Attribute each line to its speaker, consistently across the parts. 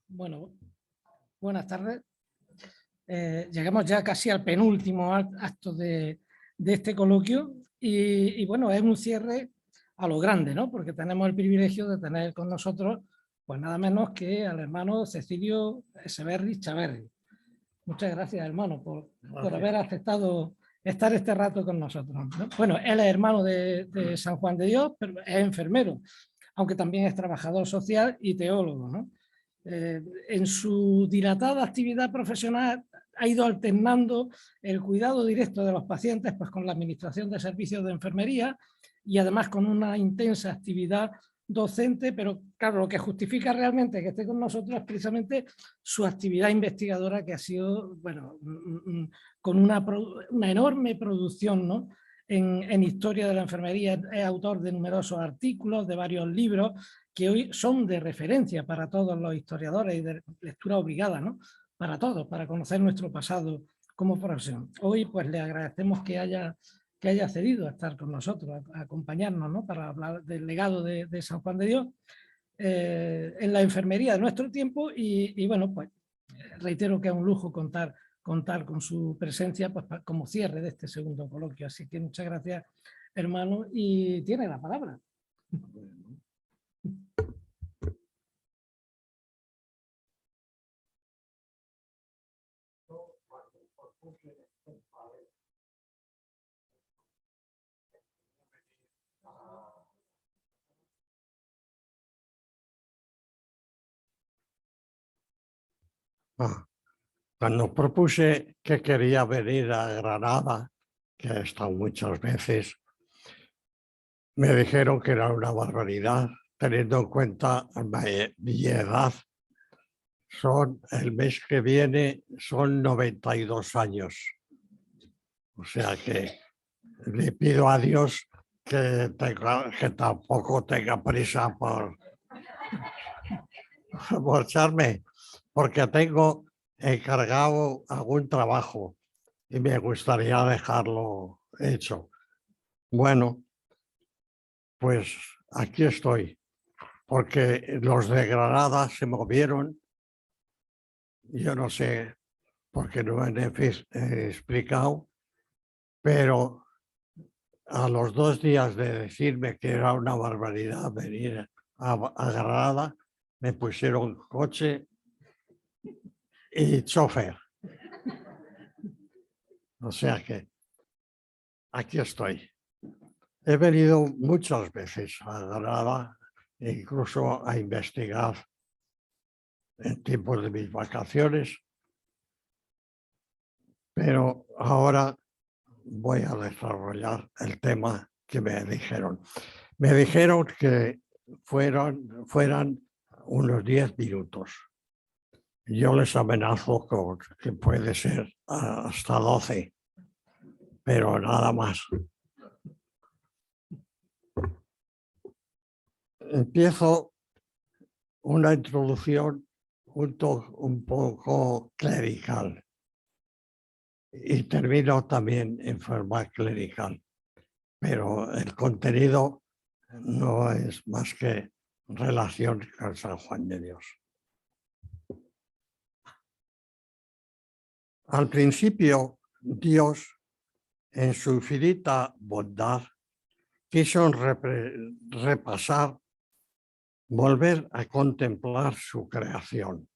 Speaker 1: Bueno, buenas tardes. Llegamos ya casi al penúltimo acto de este coloquio y bueno, es un cierre a lo grande, ¿no? Porque tenemos el privilegio de tener con nosotros pues nada menos que al hermano Cecilio Echeverri Chaverri. Muchas gracias, hermano, por haber aceptado estar este rato con nosotros, ¿no? Bueno, él es hermano de San Juan de Dios, pero es enfermero, aunque también es trabajador social y teólogo, ¿no? En su dilatada actividad profesional ha ido alternando el cuidado directo de los pacientes pues, con la administración de servicios de enfermería y además con una intensa actividad docente, pero claro, lo que justifica realmente que esté con nosotros es precisamente su actividad investigadora, que ha sido, bueno, con una enorme producción, ¿no? En historia de la enfermería. Es autor de numerosos artículos, de varios libros, que hoy son de referencia para todos los historiadores y de lectura obligada, ¿no? Para todos, para conocer nuestro pasado como profesión. Hoy pues le agradecemos que haya cedido a estar con nosotros, a acompañarnos, ¿no? Para hablar del legado de San Juan de Dios en la enfermería de nuestro tiempo y bueno, pues reitero que es un lujo contar con su presencia pues, como cierre de este segundo coloquio. Así que muchas gracias, hermano, y tiene la palabra.
Speaker 2: Cuando propuse que quería venir a Granada, que he estado muchas veces, me dijeron que era una barbaridad, teniendo en cuenta mi edad. El mes que viene son 92 años. O sea que le pido a Dios que tampoco tenga prisa por marcharme, porque tengo encargado algún trabajo y me gustaría dejarlo hecho. Bueno, pues aquí estoy, porque los de Granada se movieron. Yo no sé por qué no me han explicado, pero a los 2 días de decirme que era una barbaridad venir a Granada, me pusieron coche y chofer. O sea que aquí estoy. He venido muchas veces a Granada, incluso a investigar en tiempos de mis vacaciones, pero ahora voy a desarrollar el tema que me dijeron. Me dijeron que fueran unos 10 minutos. Yo les amenazo con que puede ser hasta 12, pero nada más. Empiezo una introducción un poco clerical y termino también en forma clerical, pero el contenido no es más que relación con San Juan de Dios. Al principio, Dios, en su infinita bondad, quiso repasar, volver a contemplar su creación.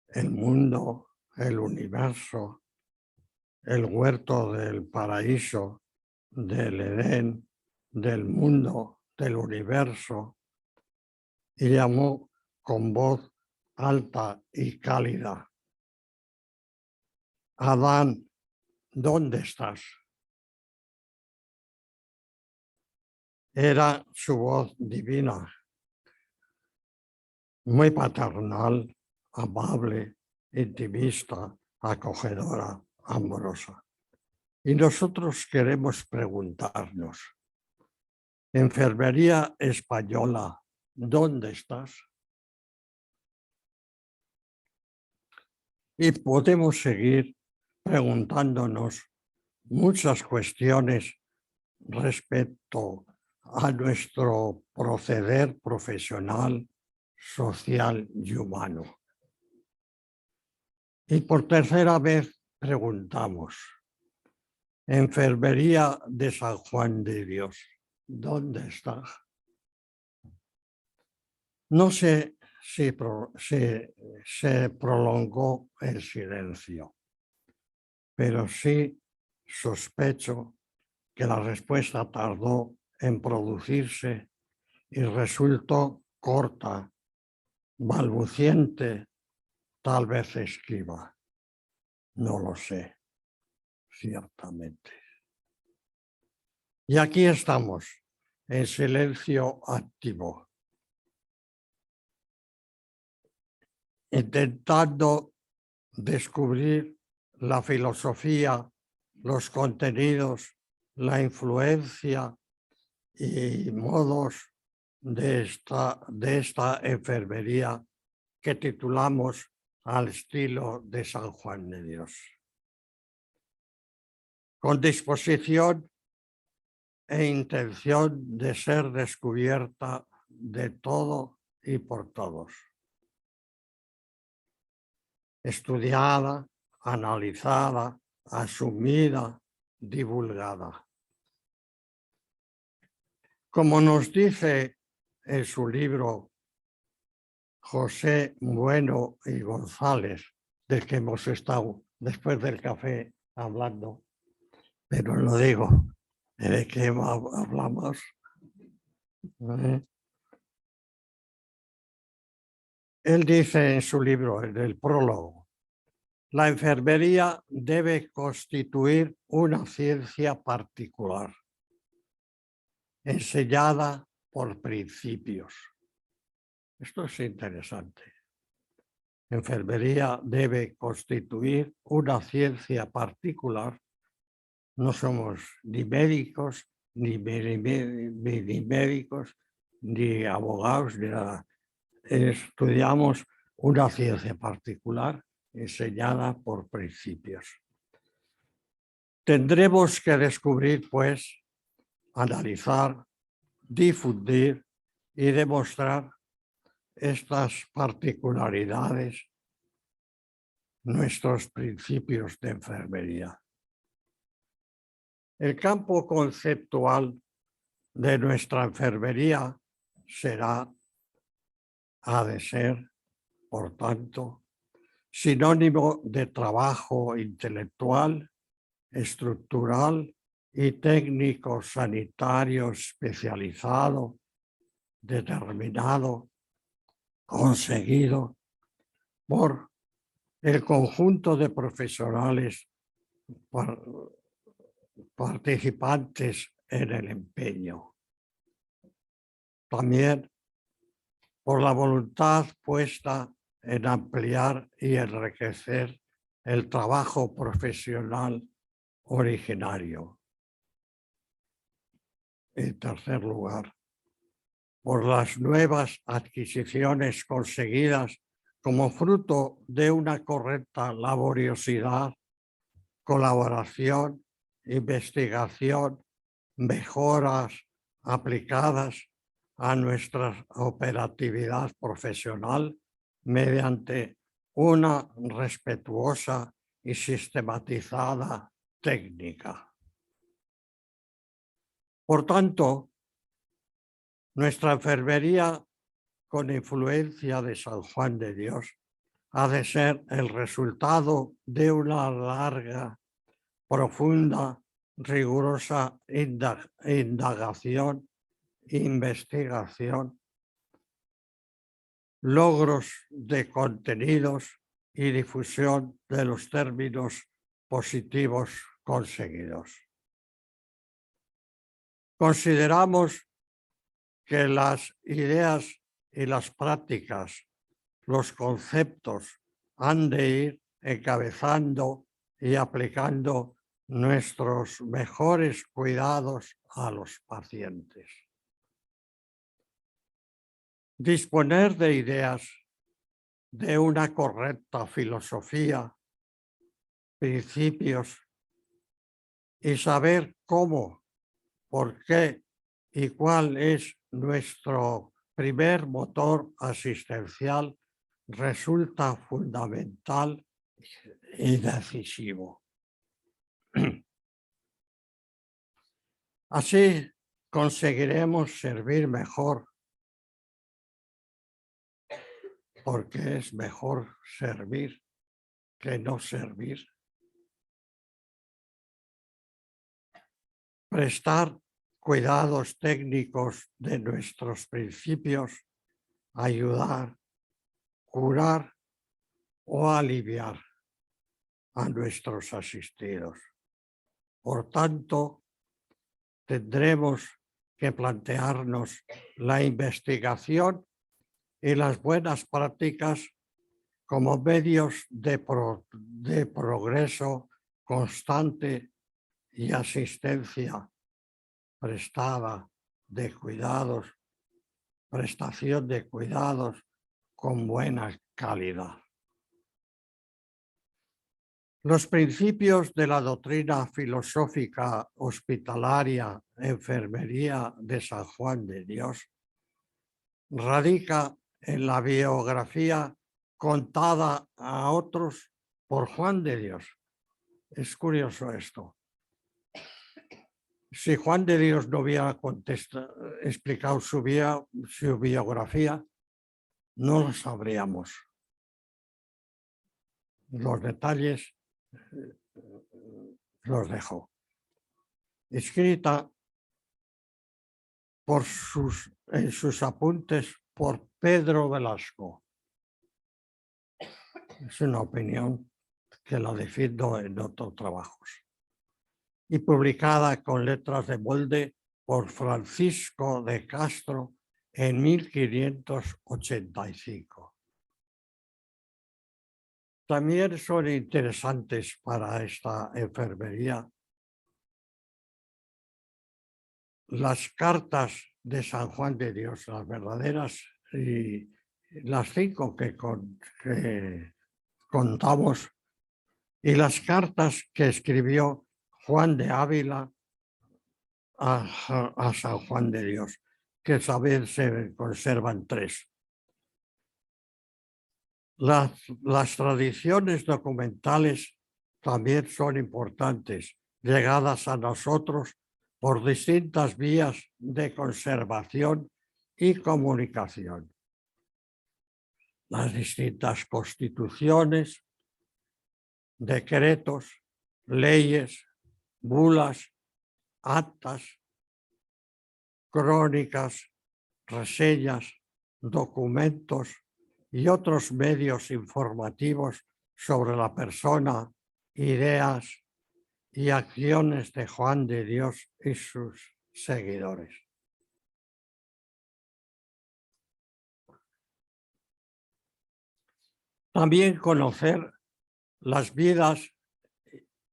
Speaker 2: El mundo, el universo, el huerto del paraíso, del Edén, del mundo, del universo, y llamó con voz alta y cálida: Adán, ¿dónde estás? Era su voz divina, muy paternal, amable, intimista, acogedora, amorosa. Y nosotros queremos preguntarnos: Enfermería Española, ¿dónde estás? Y podemos seguir preguntándonos muchas cuestiones respecto a nuestro proceder profesional, social y humano. Y por tercera vez preguntamos, Enfermería de San Juan de Dios, ¿dónde está? No sé si se prolongó el silencio, pero sí sospecho que la respuesta tardó en producirse y resultó corta, balbuciente, tal vez esquiva. No lo sé, ciertamente. Y aquí estamos, en silencio activo, intentando descubrir la filosofía, los contenidos, la influencia y modos de esta enfermería que titulamos Al estilo de San Juan de Dios. Con disposición e intención de ser descubierta de todo y por todos. Estudiada, analizada, asumida, divulgada. Como nos dice en su libro José Bueno y González, del que hemos estado después del café hablando, pero lo digo, ¿de qué hablamos? Él dice en su libro, en el prólogo, la enfermería debe constituir una ciencia particular, enseñada por principios. Esto es interesante. Enfermería debe constituir una ciencia particular. No somos ni médicos, ni médicos, ni abogados, ni nada. Estudiamos una ciencia particular enseñada por principios. Tendremos que descubrir, pues, analizar, difundir y demostrar estas particularidades, nuestros principios de enfermería. El campo conceptual de nuestra enfermería ha de ser, por tanto, sinónimo de trabajo intelectual, estructural y técnico sanitario especializado, determinado, conseguido por el conjunto de profesionales participantes en el empeño. También por la voluntad puesta en ampliar y enriquecer el trabajo profesional originario. En tercer lugar, por las nuevas adquisiciones conseguidas como fruto de una correcta laboriosidad, colaboración, investigación, mejoras aplicadas a nuestra operatividad profesional mediante una respetuosa y sistematizada técnica. Por tanto, nuestra enfermería con influencia de San Juan de Dios ha de ser el resultado de una larga, profunda, rigurosa indagación, investigación, logros de contenidos y difusión de los términos positivos conseguidos. Consideramos que las ideas y las prácticas, los conceptos, han de ir encabezando y aplicando nuestros mejores cuidados a los pacientes. Disponer de ideas, de una correcta filosofía, principios y saber cómo, por qué y cuál es nuestro primer motor asistencial resulta fundamental y decisivo. Así conseguiremos servir mejor, porque es mejor servir que no servir. Prestar cuidados técnicos de nuestros principios, ayudar, curar o aliviar a nuestros asistidos. Por tanto, tendremos que plantearnos la investigación y las buenas prácticas como medios de progreso constante y asistencia prestada de cuidados, prestación de cuidados con buena calidad. Los principios de la doctrina filosófica hospitalaria Enfermería de San Juan de Dios radica en la biografía contada a otros por Juan de Dios. Es curioso esto. Si Juan de Dios no hubiera explicado su biografía, no lo sabríamos. Los detalles los dejó. Escrita en sus apuntes por Pedro Velasco. Es una opinión que la defiendo en otros trabajos. Y publicada con letras de molde por Francisco de Castro en 1585. También son interesantes para esta enfermería las cartas de San Juan de Dios, las verdaderas, y las 5 que contamos, y las cartas que escribió Juan de Ávila a San Juan de Dios, que saber se conservan 3. Las tradiciones documentales también son importantes, llegadas a nosotros por distintas vías de conservación y comunicación. Las distintas constituciones, decretos, leyes, bulas, actas, crónicas, reseñas, documentos y otros medios informativos sobre la persona, ideas y acciones de Juan de Dios y sus seguidores. También conocer las vidas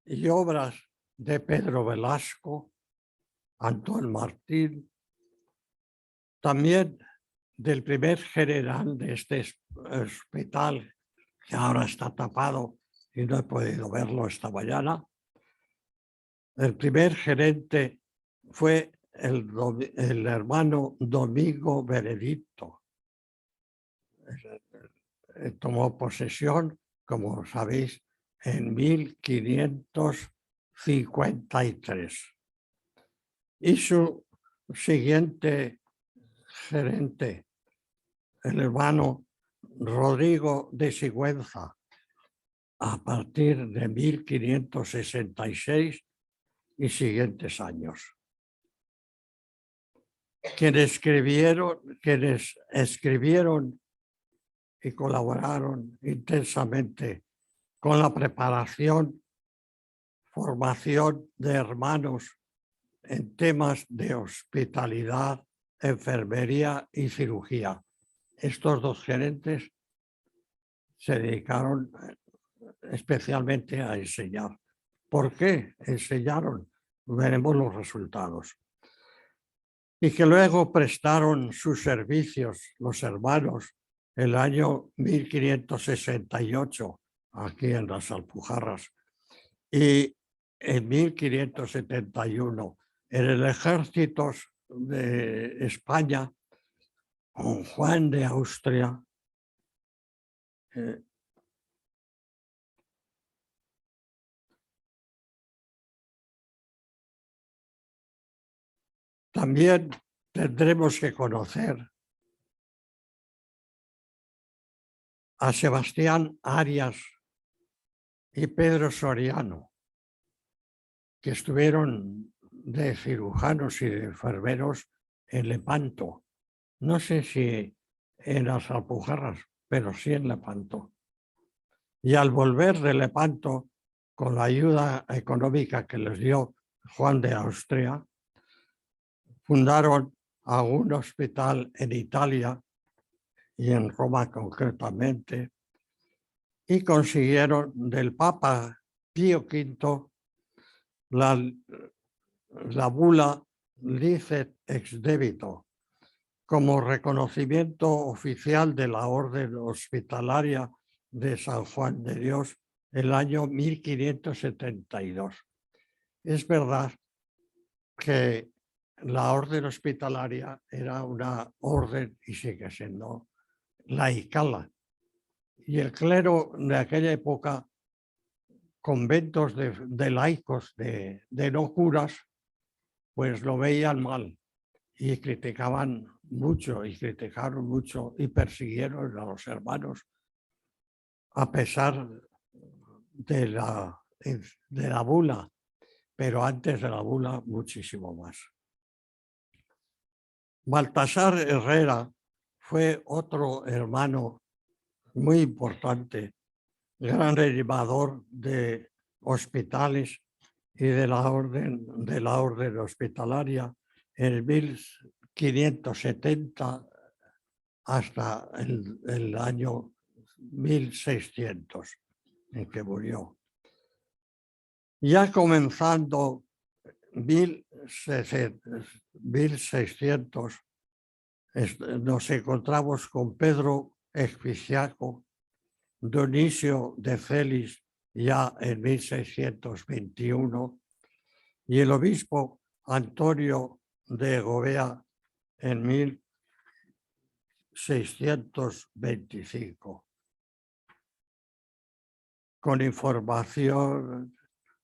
Speaker 2: y obras de Pedro Velasco, Antón Martín, también del primer general de este hospital, que ahora está tapado y no he podido verlo esta mañana. El primer gerente fue el hermano Domingo Benedicto. Tomó posesión, como sabéis, en 1553. Y su siguiente gerente, el hermano Rodrigo de Sigüenza, a partir de 1566 y siguientes años. Quienes escribieron y colaboraron intensamente con la preparación, formación de hermanos en temas de hospitalidad, enfermería y cirugía. Estos 2 gerentes se dedicaron especialmente a enseñar. ¿Por qué enseñaron? Veremos los resultados. Y que luego prestaron sus servicios los hermanos el año 1568 aquí en las Alpujarras y en 1571 en el ejército de España con Juan de Austria, también tendremos que conocer a Sebastián Arias y Pedro Soriano, que estuvieron de cirujanos y de enfermeros en Lepanto. No sé si en las Alpujarras, pero sí en Lepanto. Y al volver de Lepanto, con la ayuda económica que les dio Juan de Austria, fundaron un hospital en Italia y en Roma concretamente, y consiguieron del Papa Pío V la bula Licet ex debito, como reconocimiento oficial de la Orden Hospitalaria de San Juan de Dios el año 1572. Es verdad que la Orden Hospitalaria era una orden, y sigue siendo, laical, y el clero de aquella época, conventos de laicos, de no curas, pues lo veían mal y criticaban mucho y criticaron mucho y persiguieron a los hermanos a pesar de la bula, pero antes de la bula muchísimo más. Baltasar Herrera fue otro hermano muy importante, gran animador de hospitales y de la orden hospitalaria en 1570 hasta el año 1600 en que murió. Ya comenzando 1600 nos encontramos con Pedro Espiciaco, Dionisio de Celis ya en 1621 y el obispo Antonio de Govea en 1625, con información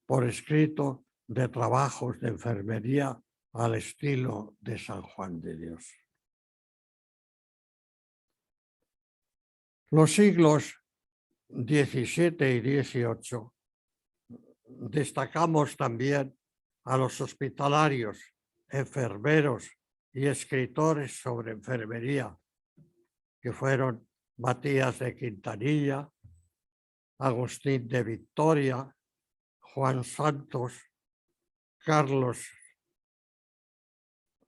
Speaker 2: por escrito de trabajos de enfermería al estilo de San Juan de Dios. Los siglos XVII y XVIII destacamos también a los hospitalarios, enfermeros y escritores sobre enfermería, que fueron Matías de Quintanilla, Agustín de Victoria, Juan Santos, Carlos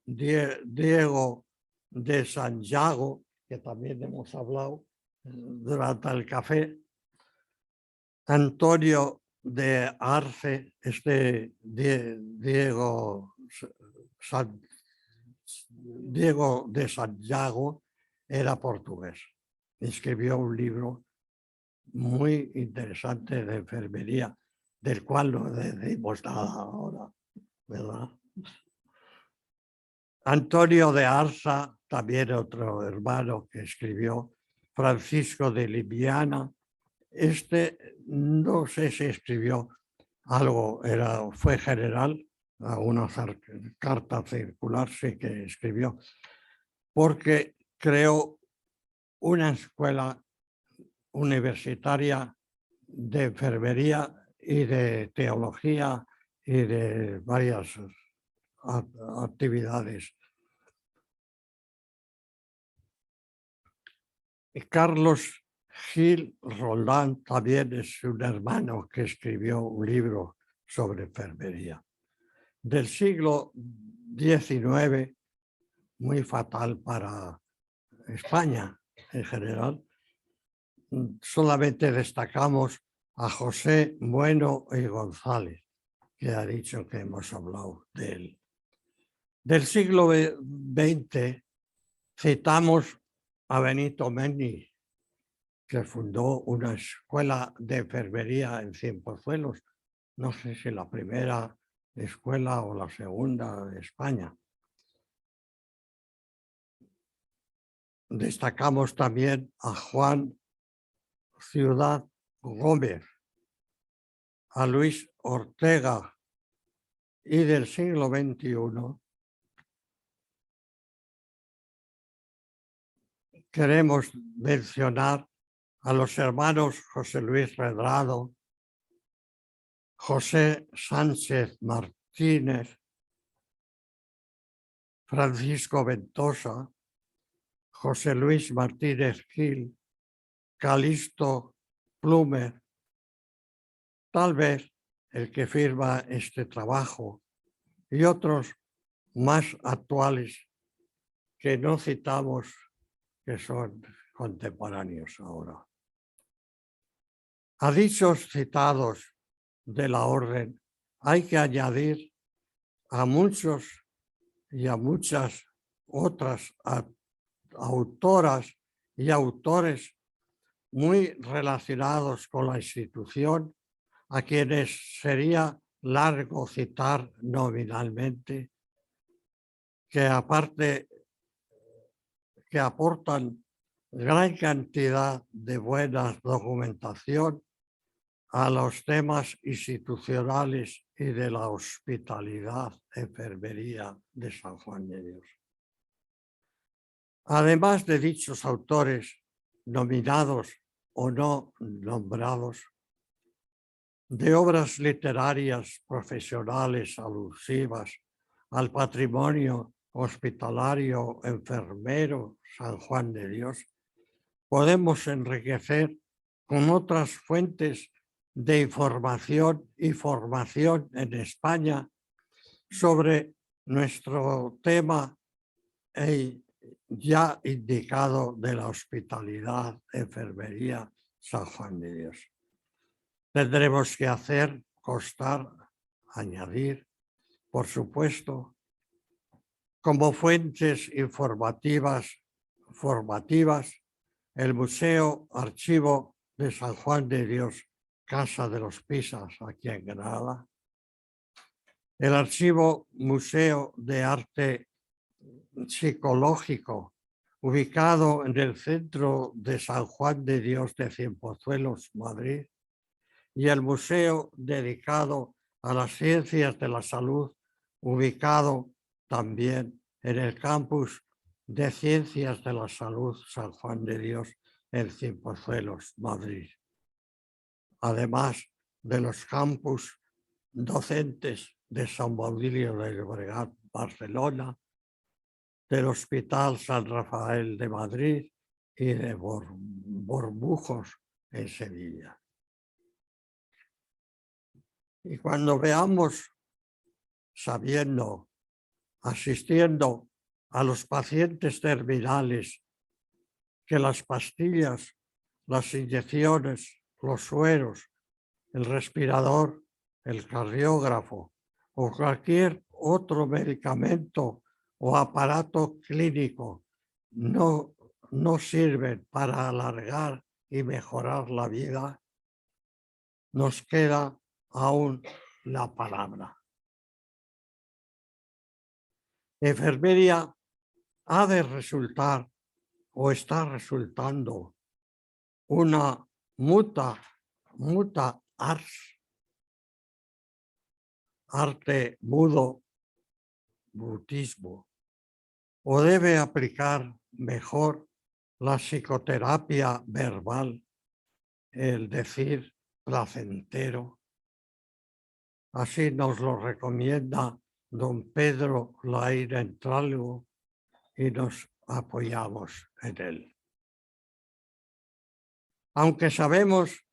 Speaker 2: Diego de Santiago, que también hemos hablado durante el café, Antonio de Arce, Diego de Santiago era portugués. Escribió un libro muy interesante de enfermería, del cual no decimos nada ahora, ¿verdad? Antonio de Arza, también otro hermano que escribió, Francisco de Liviana. No sé si escribió algo, fue general, alguna carta circular sí que escribió, porque creó una escuela universitaria de enfermería y de teología y de varias actividades. Carlos Gil Roldán también es un hermano que escribió un libro sobre enfermería. Del siglo XIX, muy fatal para España en general, solamente destacamos a José Bueno y González, que ha dicho que hemos hablado de él. Del siglo XX citamos a Benito Meni, que fundó una escuela de enfermería en Cienpozuelos, no sé si la primera escuela o la segunda de España. destacamos también a Juan Ciudad Gómez, a Luis Ortega, y del siglo XXI queremos mencionar a los hermanos José Luis Redrado, José Sánchez Martínez, Francisco Ventosa, José Luis Martínez Gil, Calixto Plumer, tal vez el que firma este trabajo, y otros más actuales que no citamos, que son contemporáneos ahora. A dichos citados de la orden hay que añadir a muchos y a muchas otras autoras y autores muy relacionados con la institución, a quienes sería largo citar nominalmente, que aparte que aportan gran cantidad de buena documentación a los temas institucionales y de la hospitalidad, enfermería de San Juan de Dios. Además de dichos autores nominados o no nombrados, de obras literarias profesionales alusivas al patrimonio hospitalario enfermero San Juan de Dios, podemos enriquecer con otras fuentes de información y formación en España sobre nuestro tema ya indicado de la hospitalidad, enfermería San Juan de Dios. Tendremos que hacer constar, añadir, por supuesto, como fuentes formativas, el Museo Archivo de San Juan de Dios, Casa de los Pisas, aquí en Granada, el Archivo Museo de Arte Psicológico, ubicado en el centro de San Juan de Dios de Cienpozuelos, Madrid, y el Museo dedicado a las Ciencias de la Salud, ubicado también en el campus de Ciencias de la Salud San Juan de Dios en Cienpozuelos, Madrid. Además de los campus docentes de San Baudilio de Llobregat, Barcelona, del Hospital San Rafael de Madrid y de Bormujos en Sevilla. Y cuando veamos, sabiendo, asistiendo a los pacientes terminales, que las pastillas, las inyecciones, los sueros, el respirador, el cardiógrafo o cualquier otro medicamento o aparato clínico no sirven para alargar y mejorar la vida, nos queda aún la palabra. Enfermería ha de resultar o está resultando una muta ars, arte mudo, mutismo, o debe aplicar mejor la psicoterapia verbal, el decir placentero. Así nos lo recomienda don Pedro Laín Entralgo y nos apoyamos en él. Aunque sabemos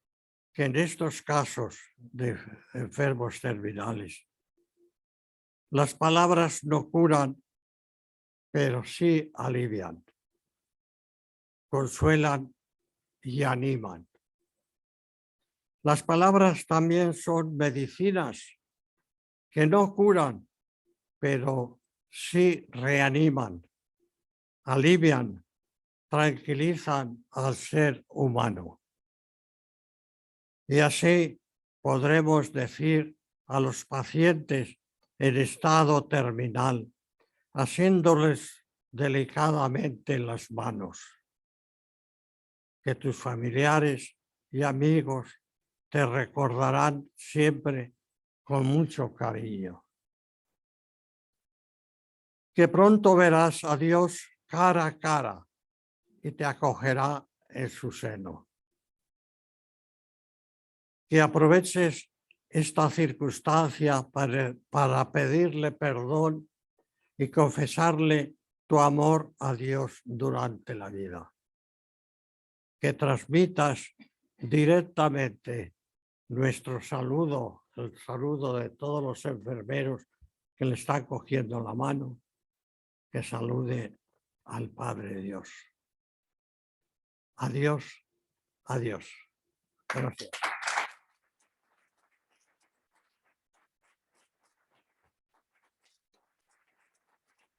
Speaker 2: que en estos casos de enfermos terminales, las palabras no curan, pero sí alivian, consuelan y animan. Las palabras también son medicinas que no curan, pero sí reaniman, alivian, tranquilizan al ser humano. Y así podremos decir a los pacientes en estado terminal, haciéndoles delicadamente en las manos. Que tus familiares y amigos te recordarán siempre con mucho cariño. Que pronto verás a Dios cara a cara y te acogerá en su seno. Que aproveches esta circunstancia para pedirle perdón y confesarle tu amor a Dios durante la vida. Que transmitas directamente nuestro saludo, el saludo de todos los enfermeros que le están cogiendo la mano, que salude al Padre Dios. Adiós, adiós. Gracias.